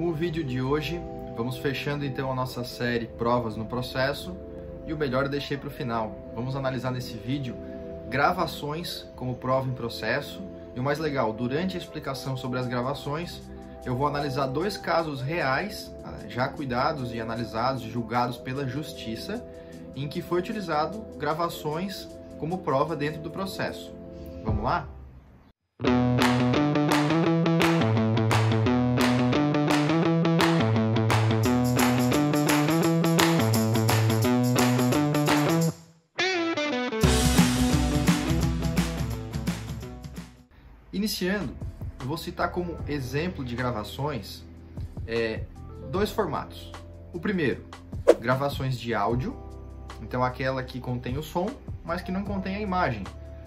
Com o vídeo de hoje, vamos fechando então a nossa série Provas no Processo e o melhor eu deixei para o final. Vamos analisar nesse vídeo gravações como prova em processo e o mais legal, durante a explicação sobre as gravações, eu vou analisar dois casos reais, já cuidados e analisados e julgados pela Justiça, em que foi utilizado gravações como prova dentro do processo. Vamos lá? Iniciando, eu vou citar como exemplo de gravações dois formatos. O primeiro, gravações de áudio, então aquela que contém o som, mas que não contém a imagem,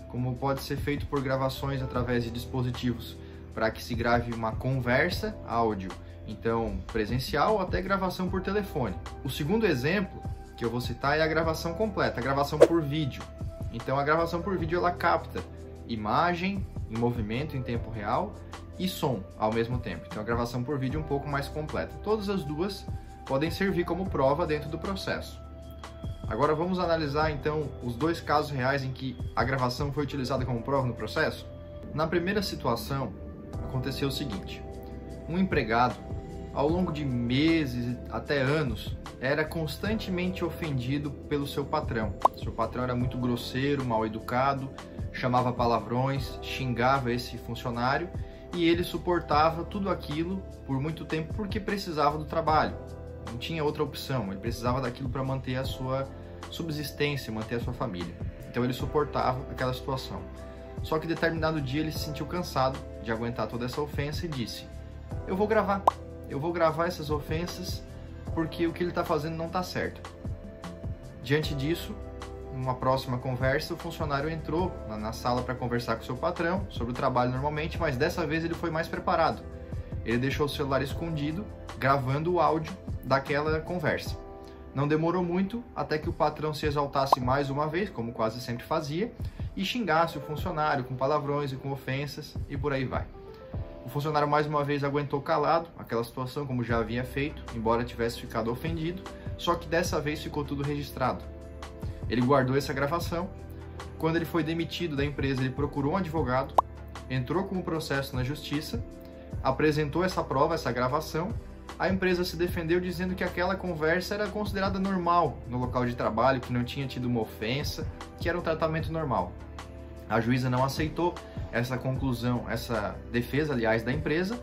como pode ser feito por gravações através de dispositivos para que se grave uma conversa, áudio, então presencial, até gravação por telefone. O segundo exemplo que eu vou citar é a gravação completa, a gravação por vídeo. Então a gravação por vídeo ela capta imagem em movimento em tempo real e som ao mesmo tempo. Então a gravação por vídeo é um pouco mais completa. Todas as duas podem servir como prova dentro do processo. Agora vamos analisar então os dois casos reais em que a gravação foi utilizada como prova no processo. Na primeira situação, aconteceu o seguinte: um empregado, ao longo de meses até anos, era constantemente ofendido pelo seu patrão. Seu patrão era muito grosseiro, mal educado, chamava palavrões, xingava esse funcionário e ele suportava tudo aquilo por muito tempo porque precisava do trabalho. Não tinha outra opção, ele precisava daquilo para manter a sua subsistência, manter a sua família. Então ele suportava aquela situação. Só que determinado dia ele se sentiu cansado de aguentar toda essa ofensa e disse: eu vou gravar essas ofensas porque o que ele está fazendo não está certo. Diante disso, numa próxima conversa, o funcionário entrou na sala para conversar com seu patrão sobre o trabalho normalmente, mas dessa vez ele foi mais preparado. Ele deixou o celular escondido, gravando o áudio daquela conversa. Não demorou muito até que o patrão se exaltasse mais uma vez, como quase sempre fazia, e xingasse o funcionário com palavrões e com ofensas e por aí vai. O funcionário mais uma vez aguentou calado aquela situação como já havia feito, embora tivesse ficado ofendido, só que dessa vez ficou tudo registrado. Ele guardou essa gravação. Quando ele foi demitido da empresa, ele procurou um advogado, entrou com o processo na justiça, apresentou essa prova, essa gravação. A empresa se defendeu dizendo que aquela conversa era considerada normal no local de trabalho, que não tinha tido uma ofensa, que era um tratamento normal. A juíza não aceitou essa conclusão, essa defesa, aliás, da empresa,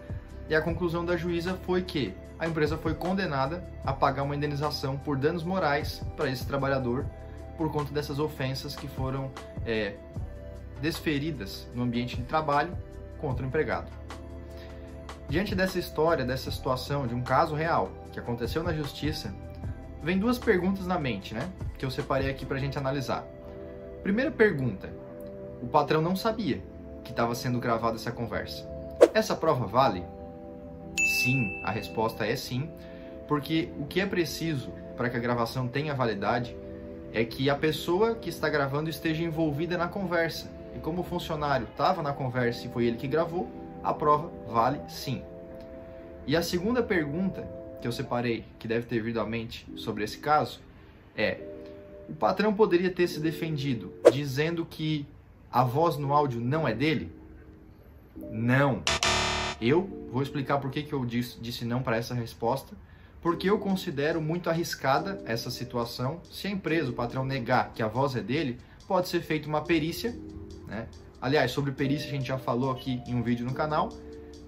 e a conclusão da juíza foi que a empresa foi condenada a pagar uma indenização por danos morais para esse trabalhador, por conta dessas ofensas que foram desferidas no ambiente de trabalho contra o empregado. Diante dessa história, dessa situação, de um caso real que aconteceu na justiça, vem duas perguntas na mente, que eu separei aqui para a gente analisar. Primeira pergunta: o patrão não sabia que estava sendo gravada essa conversa. Essa prova vale? Sim, a resposta é sim, porque o que é preciso para que a gravação tenha validade é que a pessoa que está gravando esteja envolvida na conversa. E como o funcionário estava na conversa e foi ele que gravou, a prova vale sim. E a segunda pergunta que eu separei, que deve ter vindo à mente sobre esse caso, é: o patrão poderia ter se defendido dizendo que a voz no áudio não é dele? Não. Eu vou explicar por que eu disse não para essa resposta. Porque eu considero muito arriscada essa situação. Se a empresa, o patrão, negar que a voz é dele, pode ser feita uma perícia, Aliás, sobre perícia a gente já falou aqui em um vídeo no canal.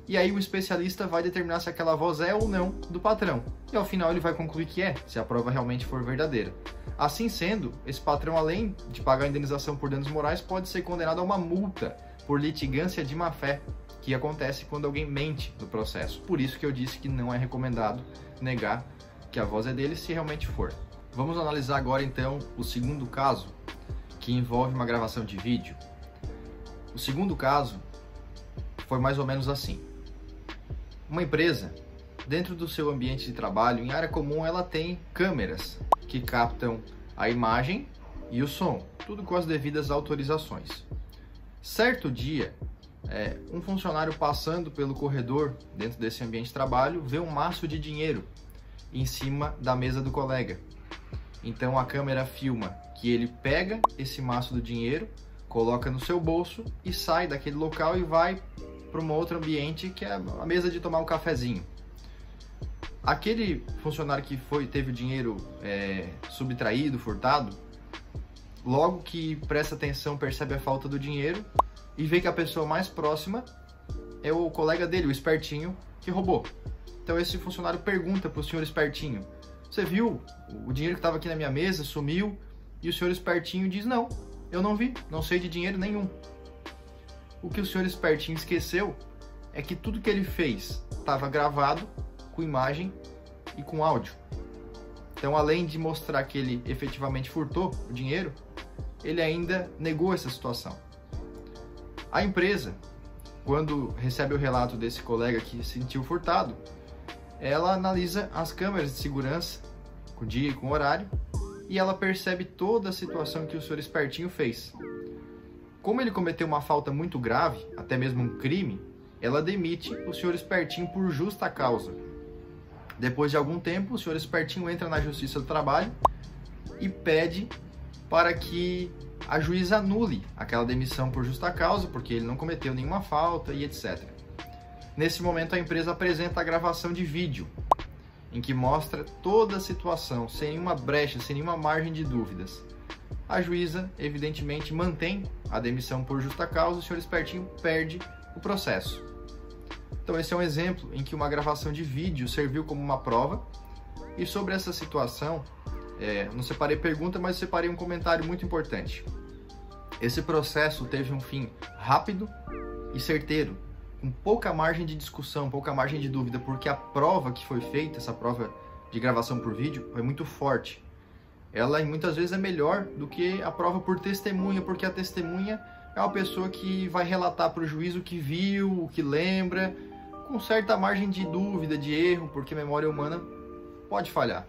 E aí o especialista vai determinar se aquela voz é ou não do patrão. E ao final ele vai concluir que é, se a prova realmente for verdadeira. Assim sendo, esse patrão, além de pagar a indenização por danos morais, pode ser condenado a uma multa por litigância de má-fé, que acontece quando alguém mente no processo. Por isso que eu disse que não é recomendado negar que a voz é dele se realmente for. Vamos analisar agora então o segundo caso, que envolve uma gravação de vídeo. O segundo caso foi mais ou menos assim. Uma empresa, dentro do seu ambiente de trabalho, em área comum, ela tem câmeras que captam a imagem e o som, tudo com as devidas autorizações. Certo dia, Um funcionário passando pelo corredor, dentro desse ambiente de trabalho, vê um maço de dinheiro em cima da mesa do colega. Então a câmera filma que ele pega esse maço do dinheiro, coloca no seu bolso e sai daquele local e vai para um outro ambiente, que é a mesa de tomar um cafezinho. Aquele funcionário que teve o dinheiro subtraído, furtado, logo que presta atenção, percebe a falta do dinheiro e vê que a pessoa mais próxima é o colega dele, o espertinho, que roubou. Então esse funcionário pergunta para o senhor espertinho: você viu o dinheiro que estava aqui na minha mesa, sumiu? E o senhor espertinho diz: não, eu não vi, não sei de dinheiro nenhum. O que o senhor espertinho esqueceu é que tudo que ele fez estava gravado, com imagem e com áudio. Então, além de mostrar que ele efetivamente furtou o dinheiro, ele ainda negou essa situação. A empresa, quando recebe o relato desse colega que se sentiu furtado, ela analisa as câmeras de segurança, com dia e com horário, e ela percebe toda a situação que o senhor espertinho fez. Como ele cometeu uma falta muito grave, até mesmo um crime, ela demite o senhor espertinho por justa causa. Depois de algum tempo, o senhor espertinho entra na Justiça do Trabalho e pede para que a juíza anule aquela demissão por justa causa, porque ele não cometeu nenhuma falta e etc. Nesse momento, a empresa apresenta a gravação de vídeo, em que mostra toda a situação, sem nenhuma brecha, sem nenhuma margem de dúvidas. A juíza, evidentemente, mantém a demissão por justa causa, o senhor espertinho perde o processo. Então esse é um exemplo em que uma gravação de vídeo serviu como uma prova. E sobre essa situação, não separei pergunta, mas separei um comentário muito importante. Esse processo teve um fim rápido e certeiro, com pouca margem de discussão, pouca margem de dúvida, porque a prova que foi feita, essa prova de gravação por vídeo, foi muito forte. Ela muitas vezes é melhor do que a prova por testemunha, porque a testemunha é uma pessoa que vai relatar para o juiz o que viu, o que lembra, com certa margem de dúvida, de erro, porque a memória humana pode falhar.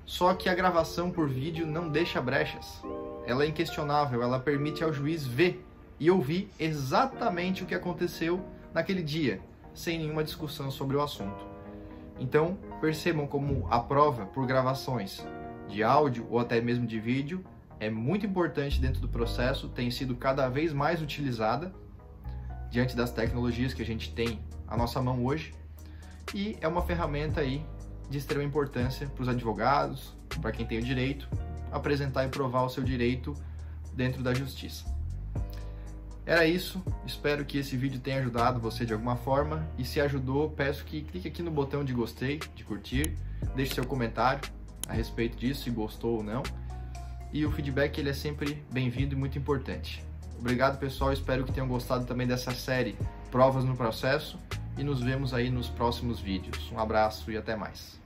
Só que a gravação por vídeo não deixa brechas. Ela é inquestionável, ela permite ao juiz ver e ouvir exatamente o que aconteceu naquele dia, sem nenhuma discussão sobre o assunto. Então, percebam como a prova por gravações de áudio ou até mesmo de vídeo é muito importante dentro do processo, tem sido cada vez mais utilizada diante das tecnologias que a gente tem à nossa mão hoje, e é uma ferramenta aí de extrema importância para os advogados, para quem tem o direito, apresentar e provar o seu direito dentro da justiça. Era isso, espero que esse vídeo tenha ajudado você de alguma forma, e se ajudou, peço que clique aqui no botão de gostei, de curtir, deixe seu comentário a respeito disso, se gostou ou não, e o feedback ele é sempre bem-vindo e muito importante. Obrigado pessoal, espero que tenham gostado também dessa série Provas no Processo, e nos vemos aí nos próximos vídeos. Um abraço e até mais.